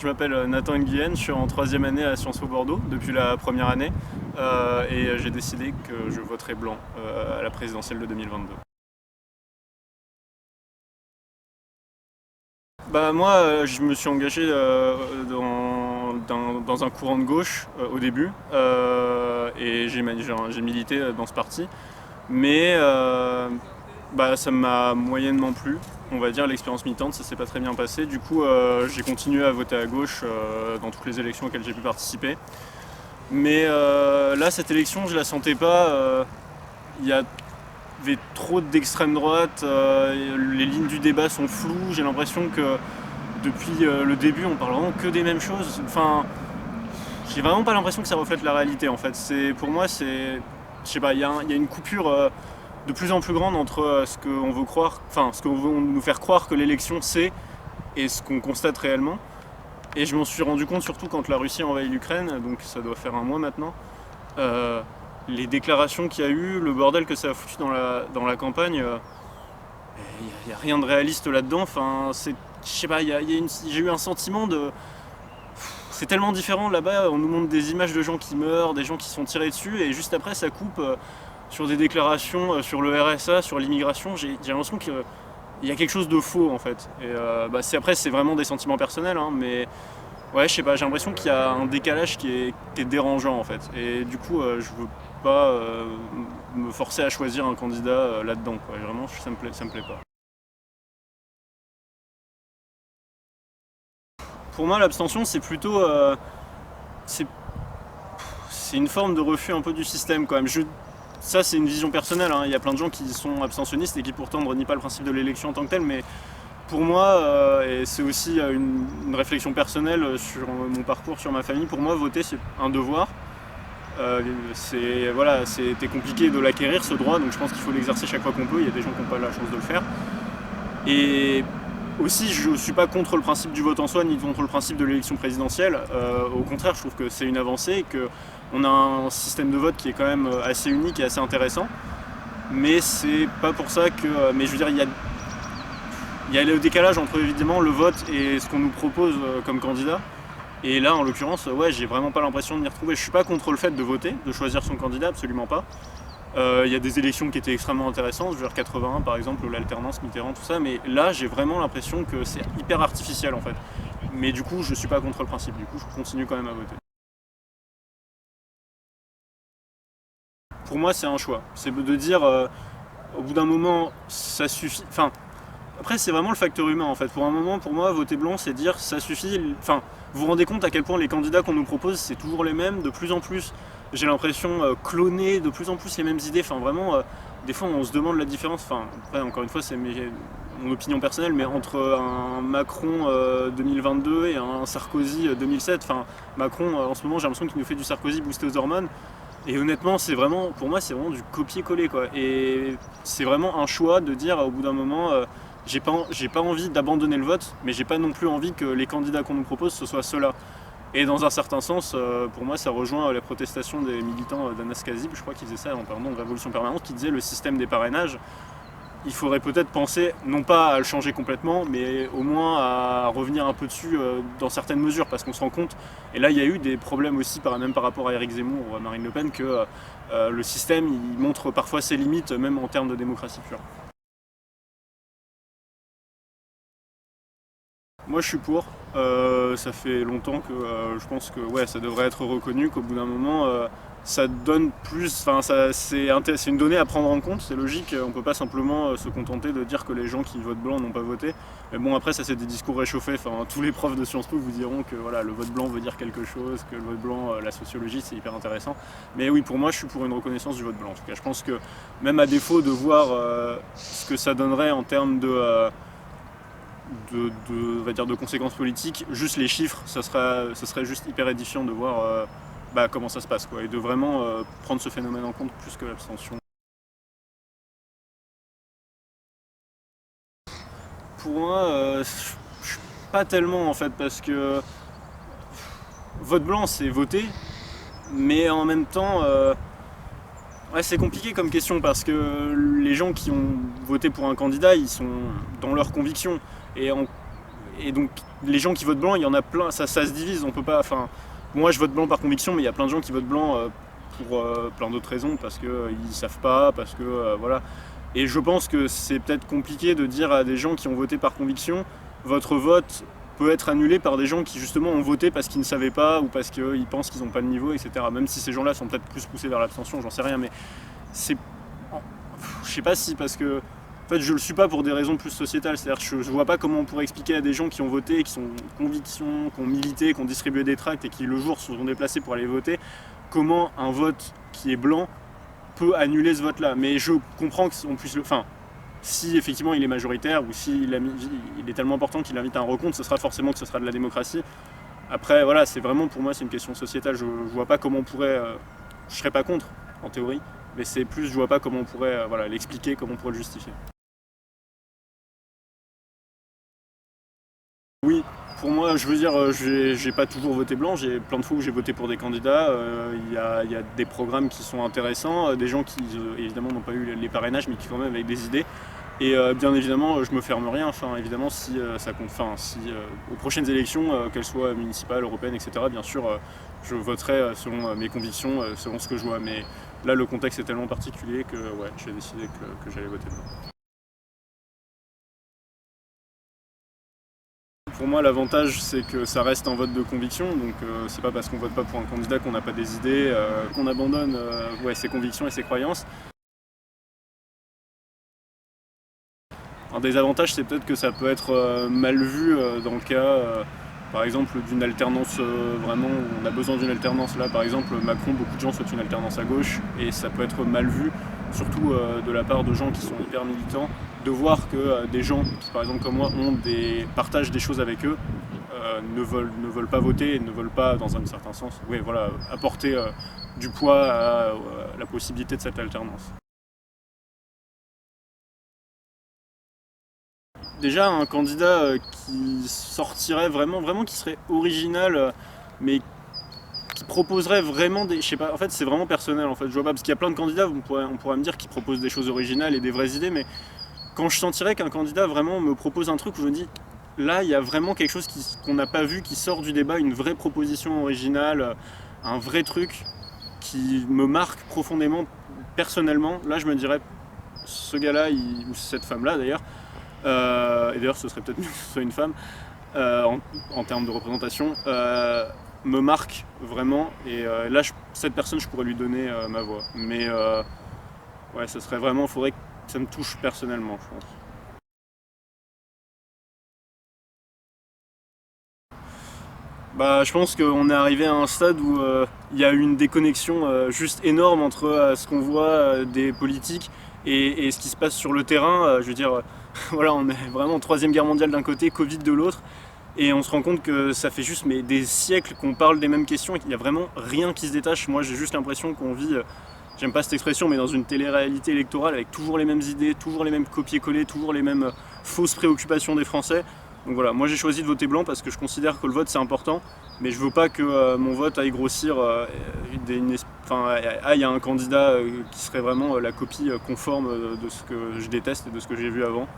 Je m'appelle Nathan Nguyen, je suis en troisième année à Sciences Po Bordeaux depuis la première année et j'ai décidé que je voterai blanc à la présidentielle de 2022. Bah moi je me suis engagé dans un courant de gauche au début et j'ai milité dans ce parti mais bah, ça m'a moyennement plu. On va dire l'expérience militante, ça s'est pas très bien passé. Du coup, j'ai continué à voter à gauche dans toutes les élections auxquelles j'ai pu participer. Mais là, cette élection, je la sentais pas. Il y avait trop d'extrême droite. Les lignes du débat sont floues. J'ai l'impression que depuis le début, on parle vraiment que des mêmes choses. Enfin, j'ai vraiment pas l'impression que ça reflète la réalité. En fait, pour moi, je sais pas. Il y a une coupure de plus en plus grande entre ce qu'on veut croire, enfin ce qu'on veut nous faire croire que l'élection c'est et ce qu'on constate réellement. Et je m'en suis rendu compte surtout quand la Russie a envahi l'Ukraine, donc ça doit faire un mois maintenant. Euh, les déclarations qu'il y a eu, le bordel que ça a foutu dans la campagne, il n'y a rien de réaliste là-dedans. Enfin, je sais pas, j'ai eu un sentiment de. C'est tellement différent là-bas, on nous montre des images de gens qui meurent, des gens qui sont tirés dessus, et juste après ça coupe sur des déclarations sur le RSA, sur l'immigration. J'ai l'impression qu'il y a quelque chose de faux en fait. Et bah, après c'est vraiment des sentiments personnels, hein, mais ouais je sais pas, j'ai l'impression qu'il y a un décalage qui est dérangeant en fait. Et du coup je veux pas me forcer à choisir un candidat là-dedans, quoi. Et vraiment ça me plaît pas. Pour moi l'abstention c'est plutôt c'est c'est une forme de refus un peu du système quand même. Ça c'est une vision personnelle, hein. Il y a plein de gens qui sont abstentionnistes et qui pourtant ne renient pas le principe de l'élection en tant que tel, mais pour moi, et c'est aussi une réflexion personnelle sur mon parcours, sur ma famille, pour moi voter c'est un devoir. C'était compliqué de l'acquérir ce droit, donc je pense qu'il faut l'exercer chaque fois qu'on peut. Il y a des gens qui n'ont pas la chance de le faire. Et aussi, je ne suis pas contre le principe du vote en soi, ni contre le principe de l'élection présidentielle. Au contraire, je trouve que c'est une avancée et qu'on a un système de vote qui est quand même assez unique et assez intéressant. Mais c'est pas pour ça que. Mais je veux dire, il y a le décalage entre évidemment le vote et ce qu'on nous propose comme candidat. Et là, en l'occurrence, ouais, j'ai vraiment pas l'impression de m'y retrouver. Je suis pas contre le fait de voter, de choisir son candidat, absolument pas. Il y a des élections qui étaient extrêmement intéressantes, vers 81 par exemple, l'alternance, Mitterrand, tout ça, mais là j'ai vraiment l'impression que c'est hyper artificiel en fait. Mais du coup je suis pas contre le principe, du coup je continue quand même à voter. Pour moi c'est un choix, c'est de dire au bout d'un moment ça suffit, enfin après c'est vraiment le facteur humain en fait. Pour un moment pour moi voter blanc c'est dire ça suffit, enfin vous vous rendez compte à quel point les candidats qu'on nous propose c'est toujours les mêmes, de plus en plus j'ai l'impression cloner de plus en plus les mêmes idées, enfin vraiment des fois on se demande la différence, enfin après encore une fois c'est mon opinion personnelle, mais entre un Macron 2022 et un Sarkozy 2007, enfin Macron en ce moment j'ai l'impression qu'il nous fait du Sarkozy boosté aux hormones, et honnêtement c'est vraiment, pour moi c'est vraiment du copier-coller quoi, et c'est vraiment un choix de dire au bout d'un moment j'ai pas envie d'abandonner le vote, mais j'ai pas non plus envie que les candidats qu'on nous propose ce soient ceux-là. Et dans un certain sens, pour moi, ça rejoint les protestations des militants d'Anas Kazib, je crois qu'ils faisaient ça en parlant de révolution permanente, qui disaient le système des parrainages, il faudrait peut-être penser, non pas à le changer complètement, mais au moins à revenir un peu dessus dans certaines mesures, parce qu'on se rend compte, et là il y a eu des problèmes aussi, même par rapport à Éric Zemmour ou à Marine Le Pen, que le système il montre parfois ses limites, même en termes de démocratie pure. Moi je suis pour. Ça fait longtemps que je pense que ouais, ça devrait être reconnu, qu'au bout d'un moment ça donne plus. Enfin, c'est une donnée à prendre en compte, c'est logique. On peut pas simplement se contenter de dire que les gens qui votent blanc n'ont pas voté. Mais bon, après, ça c'est des discours réchauffés. Enfin, tous les profs de Sciences Po vous diront que voilà, le vote blanc veut dire quelque chose, que le vote blanc, la sociologie, c'est hyper intéressant. Mais oui, pour moi, je suis pour une reconnaissance du vote blanc. En tout cas, je pense que même à défaut de voir ce que ça donnerait en termes on va dire de conséquences politiques, juste les chiffres, ça serait juste hyper édifiant de voir comment ça se passe, quoi, et de vraiment prendre ce phénomène en compte plus que l'abstention. Pour moi, pas tellement en fait, parce que vote blanc c'est voter, mais en même temps, ouais, c'est compliqué comme question parce que les gens qui ont voté pour un candidat, ils sont dans leurs convictions. Et et donc les gens qui votent blanc, il y en a plein, ça se divise, on peut pas. Enfin, moi je vote blanc par conviction, mais il y a plein de gens qui votent blanc pour plein d'autres raisons, parce qu'ils savent pas, parce que voilà. Et je pense que c'est peut-être compliqué de dire à des gens qui ont voté par conviction, votre vote peut être annulé par des gens qui justement ont voté parce qu'ils ne savaient pas ou parce qu'ils pensent qu'ils n'ont pas le niveau, etc. Même si ces gens-là sont peut-être plus poussés vers l'abstention, j'en sais rien, mais c'est... Je sais pas si, parce que en fait, je le suis pas pour des raisons plus sociétales, c'est-à-dire que je vois pas comment on pourrait expliquer à des gens qui ont voté, qui sont conviction, qui ont milité, qui ont distribué des tracts et qui le jour se sont déplacés pour aller voter, comment un vote qui est blanc peut annuler ce vote-là. Mais je comprends qu'on puisse le... Enfin, si effectivement il est majoritaire ou s'il est tellement important qu'il invite à un recompte, ce sera forcément que ce sera de la démocratie. Après, voilà, c'est vraiment, pour moi, c'est une question sociétale. Je vois pas comment on pourrait... je serais pas contre, en théorie, mais c'est plus, je vois pas comment on pourrait voilà, l'expliquer, comment on pourrait le justifier. Oui, pour moi, je veux dire, j'ai pas toujours voté blanc, j'ai plein de fois où j'ai voté pour des candidats. Il y a des programmes qui sont intéressants, des gens qui évidemment n'ont pas eu les parrainages, mais qui quand même avec des idées. Et bien évidemment, je me ferme rien. Enfin, évidemment, si ça compte, enfin, si aux prochaines élections, qu'elles soient municipales, européennes, etc., bien sûr, je voterai selon mes convictions, selon ce que je vois. Mais là, le contexte est tellement particulier que ouais, j'ai décidé que j'allais voter blanc. Pour moi, l'avantage, c'est que ça reste un vote de conviction, donc c'est pas parce qu'on vote pas pour un candidat qu'on n'a pas des idées, qu'on abandonne ouais, ses convictions et ses croyances. Un des avantages, c'est peut-être que ça peut être mal vu dans le cas, par exemple, d'une alternance vraiment, où on a besoin d'une alternance. Là, par exemple, Macron, beaucoup de gens souhaitent une alternance à gauche, et ça peut être mal vu, surtout de la part de gens qui sont hyper militants, de voir que des gens qui, par exemple, comme moi, partagent des choses avec eux, ne veulent pas voter et ne veulent pas, dans un certain sens, oui, voilà, apporter du poids à la possibilité de cette alternance. Déjà un candidat qui sortirait vraiment qui serait original, mais qui proposerait vraiment des... Je sais pas, en fait c'est vraiment personnel en fait, je vois pas, parce qu'il y a plein de candidats, on pourrait me dire, qui proposent des choses originales et des vraies idées, mais quand je sentirais qu'un candidat vraiment me propose un truc où je me dis, là il y a vraiment quelque chose qu'on n'a pas vu, qui sort du débat, une vraie proposition originale, un vrai truc qui me marque profondément, personnellement, là je me dirais, ce gars-là, ou cette femme-là d'ailleurs, et d'ailleurs ce serait peut-être mieux que ce soit une femme, en termes de représentation, me marque vraiment. Et là, cette personne, je pourrais lui donner ma voix. Mais ouais, ce serait vraiment, il faudrait que ça me touche personnellement, je pense. Bah, je pense qu'on est arrivé à un stade où il y a une déconnexion juste énorme entre ce qu'on voit des politiques et ce qui se passe sur le terrain. Je veux dire, voilà, on est vraiment en troisième guerre mondiale d'un côté, Covid de l'autre, et on se rend compte que ça fait juste des siècles qu'on parle des mêmes questions et qu'il n'y a vraiment rien qui se détache. Moi, j'ai juste l'impression qu'on vit, j'aime pas cette expression, mais dans une télé-réalité électorale avec toujours les mêmes idées, toujours les mêmes copier-coller, toujours les mêmes fausses préoccupations des Français. Donc voilà, moi j'ai choisi de voter blanc parce que je considère que le vote c'est important, mais je veux pas que mon vote aille grossir, aille à un candidat qui serait vraiment la copie conforme de ce que je déteste et de ce que j'ai vu avant.